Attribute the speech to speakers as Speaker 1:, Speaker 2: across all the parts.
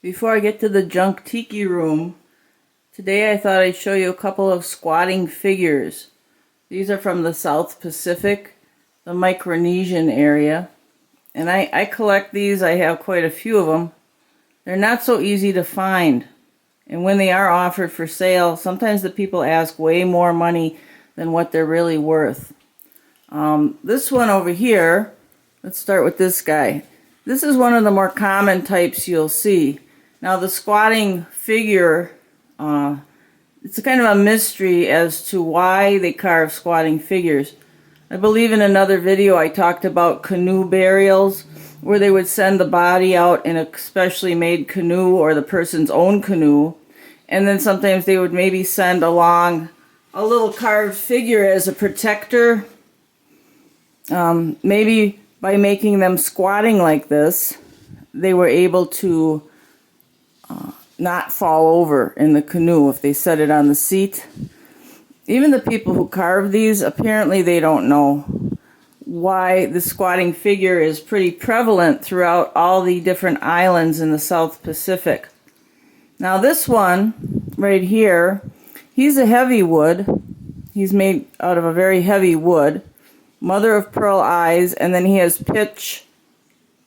Speaker 1: Before I get to the junk tiki room, today I thought I'd show you a couple of squatting figures. These are from the South Pacific, the Micronesian area. And I collect these. I have quite a few of them. They're not so easy to find. And when they are offered for sale, sometimes the people ask way more money than what they're really worth. This one over here, let's start with this guy. This is one of the more common types you'll see. Now the squatting figure, it's a kind of a mystery as to why they carve squatting figures. I believe in another video I talked about canoe burials, where they would send the body out in a specially made canoe or the person's own canoe, and then sometimes they would maybe send along a little carved figure as a protector. Maybe by making them squatting like this, they were able to not fall over in the canoe if they set it on the seat. Even the people who carve these, apparently they don't know why the squatting figure is pretty prevalent throughout all the different islands in the South Pacific. Now this one right here, he's a heavy wood. He's made out of a very heavy wood. Mother of pearl eyes, and then he has pitch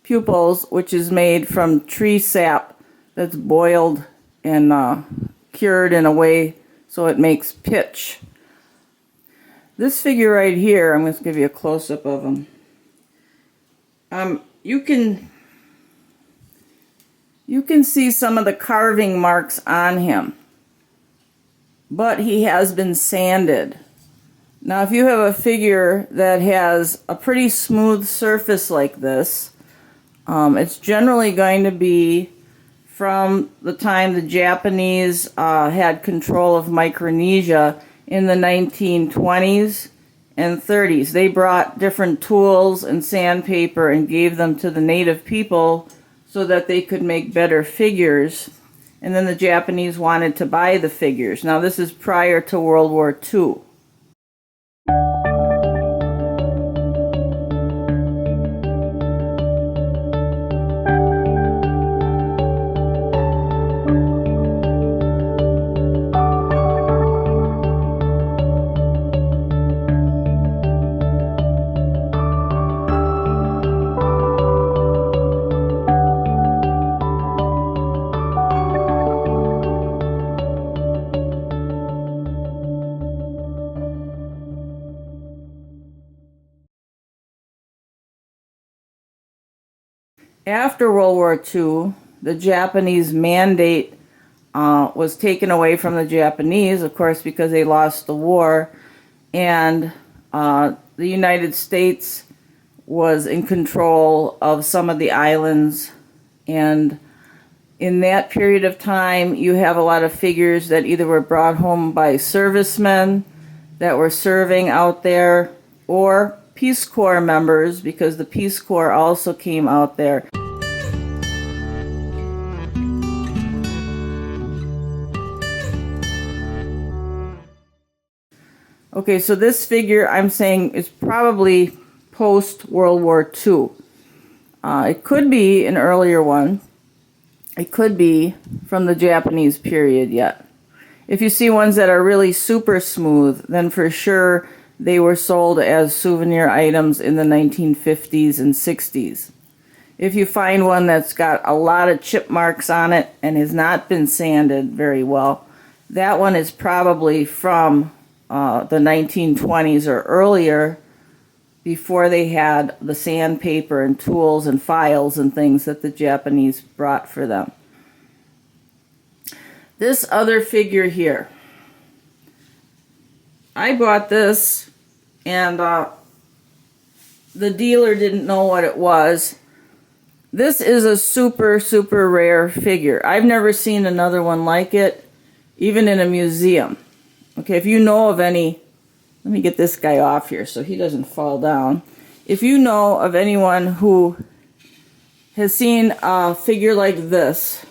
Speaker 1: pupils, which is made from tree sap that's boiled and cured in a way so it makes pitch. This figure right here, I'm going to give you a close-up of him. You can see some of the carving marks on him, but he has been sanded. Now if you have a figure that has a pretty smooth surface like this, it's generally going to be from the time the Japanese had control of Micronesia in the 1920s and 30s. They brought different tools and sandpaper and gave them to the native people so that they could make better figures. And then the Japanese wanted to buy the figures. Now this is prior to World War II. After World War II, the Japanese mandate was taken away from the Japanese, of course, because they lost the war, and the United States was in control of some of the islands. And in that period of time, you have a lot of figures that either were brought home by servicemen that were serving out there, or Peace Corps members, because the Peace Corps also came out there. Okay, so this figure I'm saying is probably post-World War II. It could be an earlier one. It could be from the Japanese period yet. If you see ones that are really super smooth, then for sure they were sold as souvenir items in the 1950s and 60s. If you find one that's got a lot of chip marks on it and has not been sanded very well, that one is probably from the 1920s or earlier, before they had the sandpaper and tools and files and things that the Japanese brought for them. This other figure here, I bought this and the dealer didn't know what it was. This is a super, super rare figure. I've never seen another one like it, even in a museum. Okay, if you know of any, let me get this guy off here so he doesn't fall down. If you know of anyone who has seen a figure like this,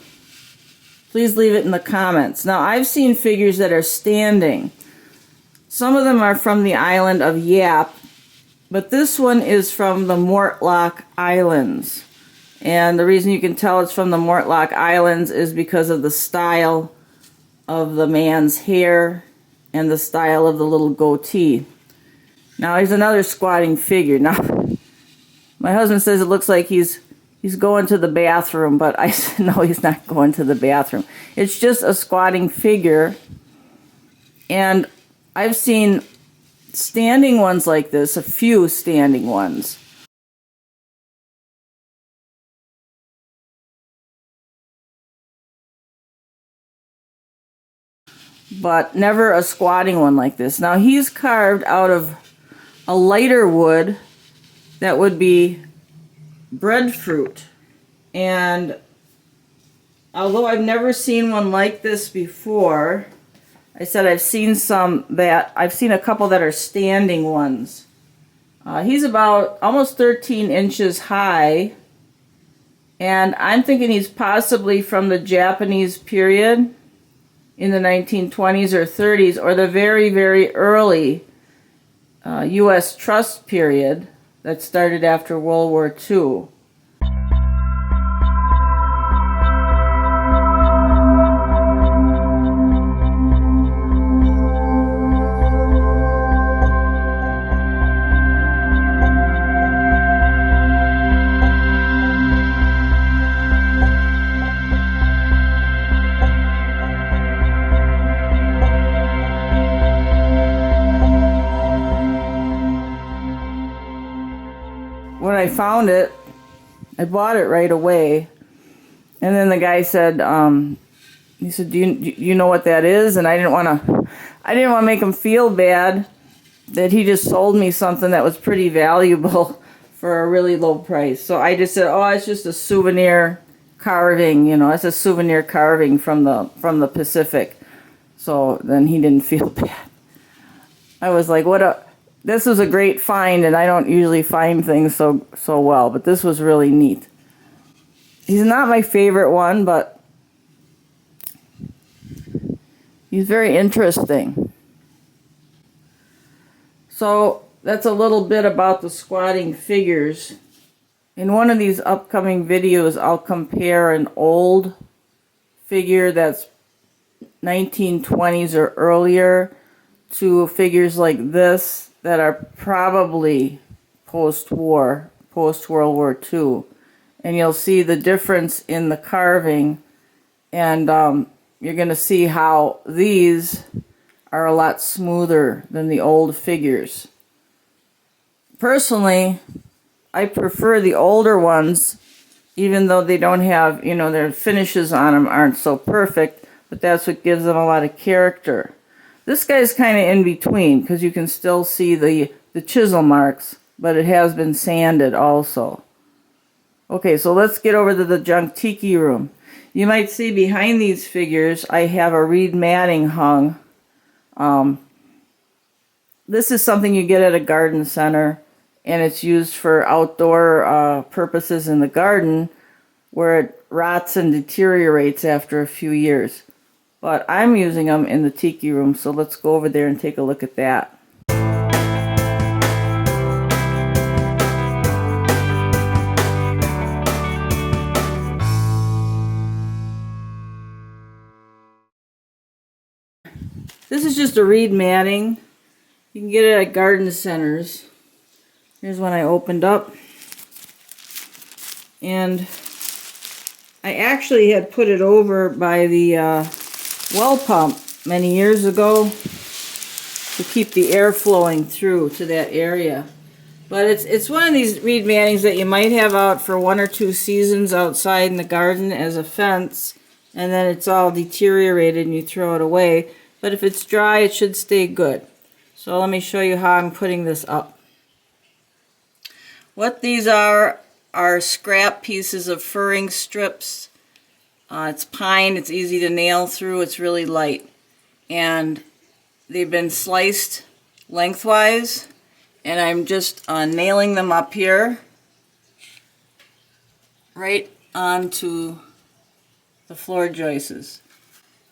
Speaker 1: please leave it in the comments. Now, I've seen figures that are standing. Some of them are from the island of Yap, but this one is from the Mortlock Islands. And the reason you can tell it's from the Mortlock Islands is because of the style of the man's hair and the style of the little goatee. Now here's another squatting figure. Now my husband says it looks like he's going to the bathroom, but I said no, he's not going to the bathroom. It's just a squatting figure. And I've seen standing ones like this, a few standing ones. But never a squatting one like this. Now he's carved out of a lighter wood that would be breadfruit. And although I've never seen one like this before, I said I've seen a couple that are standing ones. He's about almost 13 inches high, and I'm thinking he's possibly from the Japanese period in the 1920s or 30s, or the very, very early U.S. Trust period that started after World War II. When I found it, I bought it right away, and then the guy said, he said, "Do you know what that is?" And I didn't want to make him feel bad that he just sold me something that was pretty valuable for a really low price. So I just said, "Oh, it's just a souvenir carving. You know, it's a souvenir carving from the Pacific." So then he didn't feel bad. I was like, this was a great find, and I don't usually find things so well, but this was really neat. He's not my favorite one, but he's very interesting. So that's a little bit about the squatting figures. In one of these upcoming videos, I'll compare an old figure that's 1920s or earlier to figures like this that are probably post-World War II. And you'll see the difference in the carving, and you're going to see how these are a lot smoother than the old figures. Personally, I prefer the older ones, even though they don't have, their finishes on them aren't so perfect, but that's what gives them a lot of character. This guy's kind of in between, because you can still see the chisel marks, but it has been sanded also. Okay, so let's get over to the junk tiki room. You might see behind these figures, I have a reed matting hung. This is something you get at a garden center, and it's used for outdoor purposes in the garden, where it rots and deteriorates after a few years. But I'm using them in the tiki room, so let's go over there and take a look at that. This is just a reed matting. You can get it at garden centers. Here's one I opened up. And I actually had put it over by the well pump many years ago to keep the air flowing through to that area. But it's one of these reed mattings that you might have out for 1 or 2 seasons outside in the garden as a fence, and then it's all deteriorated and you throw it away. But if it's dry, it should stay good. So let me show you how I'm putting this up. What these are scrap pieces of furring strips. It's pine, it's easy to nail through, it's really light. And they've been sliced lengthwise, and I'm just nailing them up here, right onto the floor joists.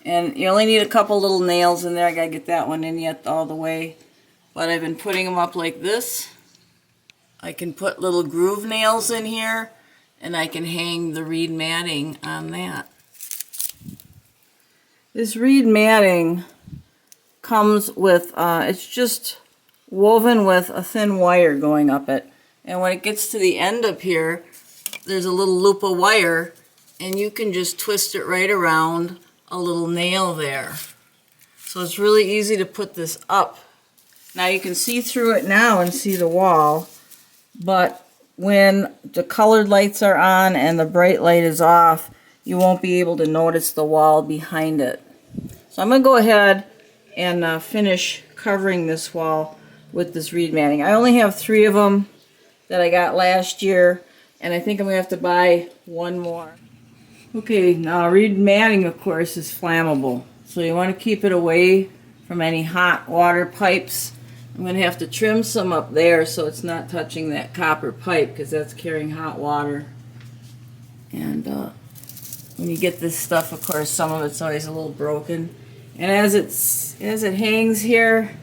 Speaker 1: And you only need a couple little nails in there. I gotta get that one in yet all the way. But I've been putting them up like this. I can put little groove nails in here, and I can hang the reed matting on that. This reed matting comes with, it's just woven with a thin wire going up it. And when it gets to the end up here, there's a little loop of wire, and you can just twist it right around a little nail there. So it's really easy to put this up. Now you can see through it now and see the wall, but when the colored lights are on and the bright light is off, you won't be able to notice the wall behind it. So I'm going to go ahead and finish covering this wall with this reed matting. I only have 3 of them that I got last year, and I think I'm going to have to buy 1 more. Okay, now reed matting, of course, is flammable, so you want to keep it away from any hot water pipes. I'm going to have to trim some up there so it's not touching that copper pipe, because that's carrying hot water. And when you get this stuff, of course, some of it's always a little broken. And as it hangs here,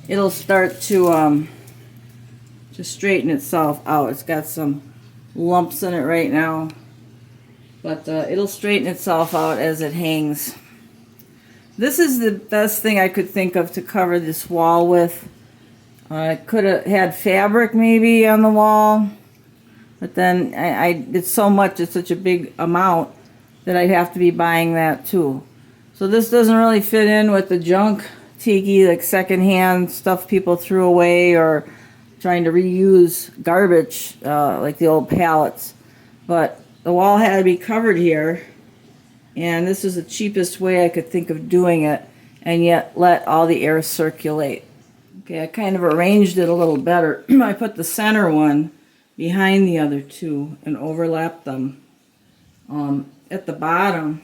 Speaker 1: it'll start to straighten itself out. It's got some lumps in it right now, but it'll straighten itself out as it hangs. This is the best thing I could think of to cover this wall with. I could have had fabric maybe on the wall, but then it's so much, it's such a big amount that I'd have to be buying that too. So this doesn't really fit in with the junk tiki, like secondhand stuff people threw away, or trying to reuse garbage like the old pallets. But the wall had to be covered here, and this is the cheapest way I could think of doing it, and yet let all the air circulate. Okay, I kind of arranged it a little better. I put the center one behind the other 2 and overlapped them. At the bottom,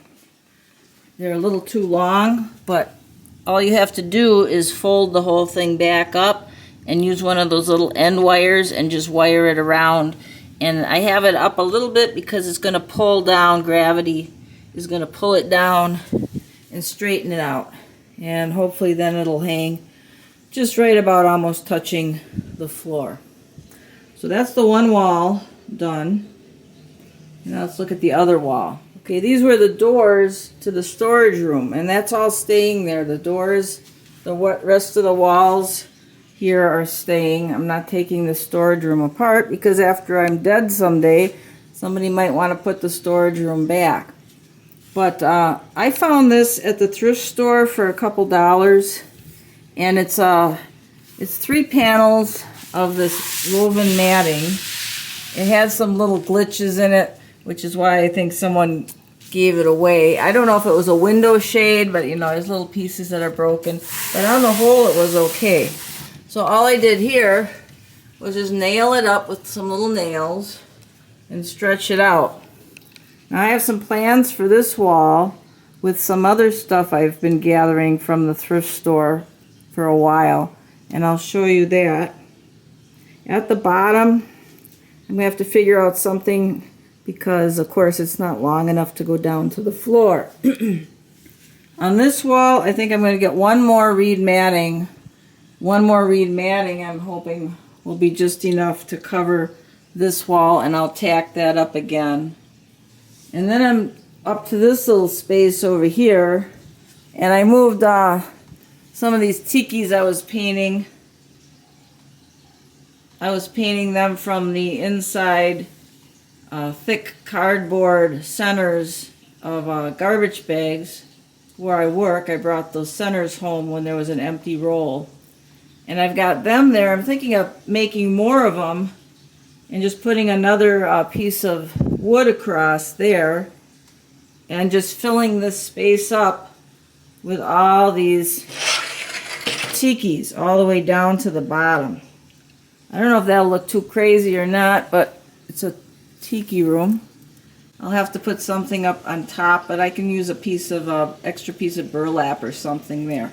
Speaker 1: they're a little too long, but all you have to do is fold the whole thing back up and use one of those little end wires and just wire it around. And I have it up a little bit because it's going to pull down, gravity is going to pull it down and straighten it out. And hopefully then it'll hang just right about almost touching the floor. So that's the one wall done. Now let's look at the other wall. Okay, these were the doors to the storage room, and that's all staying there. The doors, the rest of the walls here are staying. I'm not taking the storage room apart because after I'm dead someday, somebody might want to put the storage room back. But I found this at the thrift store for a couple dollars, and it's 3 panels of this woven matting. It has some little glitches in it, which is why I think someone gave it away. I don't know if it was a window shade, but you know, there's little pieces that are broken. But on the whole, it was okay. So all I did here was just nail it up with some little nails and stretch it out. Now I have some plans for this wall with some other stuff I've been gathering from the thrift store for a while, and I'll show you that. At the bottom, I'm going to have to figure out something because, of course, it's not long enough to go down to the floor. On this wall, I think I'm going to get one more reed matting. One more reed matting, I'm hoping, will be just enough to cover this wall, and I'll tack that up again. And then I'm up to this little space over here, and I moved some of these tikis I was painting. I was painting them from the inside thick cardboard centers of garbage bags. Where I work, I brought those centers home when there was an empty roll. And I've got them there. I'm thinking of making more of them and just putting another piece of wood across there and just filling this space up with all these tikis all the way down to the bottom. I don't know if that'll look too crazy or not, but it's a tiki room. I'll have to put something up on top, but I can use a piece of extra piece of burlap or something there.